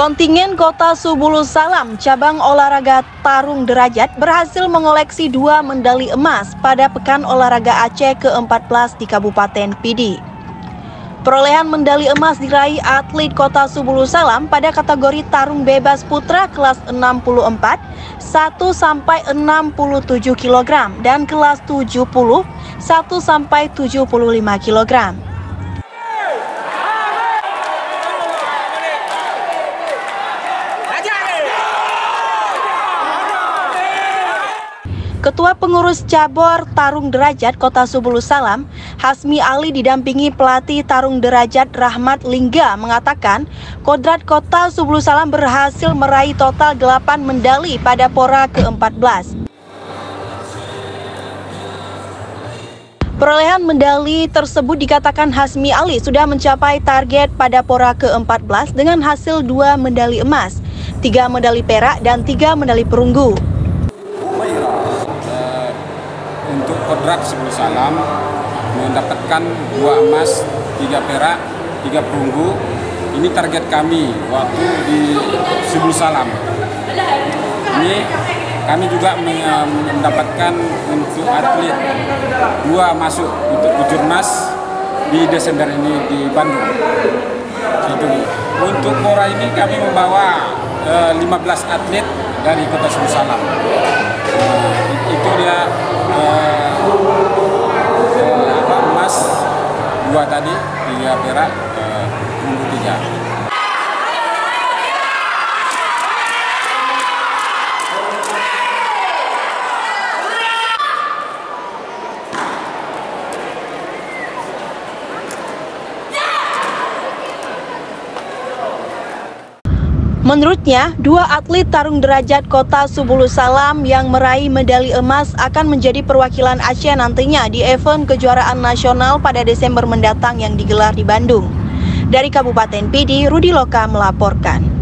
Kontingen Kota Subulus Salam cabang olahraga tarung derajat berhasil mengoleksi 2 medali emas pada Pekan Olahraga Aceh ke-14 di Kabupaten Pidi. Perolehan medali emas diraih atlet Kota Subulus Salam pada kategori tarung bebas putra kelas 64, 1 sampai 67 kg dan kelas 70, 1 sampai 75 kg. Ketua Pengurus Cabur Tarung Derajat Kota Subulus Salam, Hasmi Ali didampingi pelatih tarung derajat Rahmat Lingga mengatakan, kodrat Kota Subulus Salam berhasil meraih total 8 medali pada Pora ke-14. Perolehan medali tersebut dikatakan Hasmi Ali sudah mencapai target pada Pora ke-14 dengan hasil 2 medali emas, 3 medali perak dan 3 medali perunggu. Untuk kodrat Subulus Salam mendapatkan 2 emas, 3 perak, 3 perunggu. Ini target kami waktu di Subulus Salam. Ini kami juga mendapatkan untuk atlet 2 masuk untuk Kejurnas di Desember ini di Bandung. Untuk Pora ini kami membawa 15 atlet dari Kota Subulus Salam. Itu dia emas 2 tadi, 3 perak, perunggu 3. Menurutnya, 2 atlet tarung derajat Kota Subulus Salam yang meraih medali emas akan menjadi perwakilan Aceh nantinya di event kejuaraan nasional pada Desember mendatang yang digelar di Bandung. Dari Kabupaten Pidi, Rudi Loka melaporkan.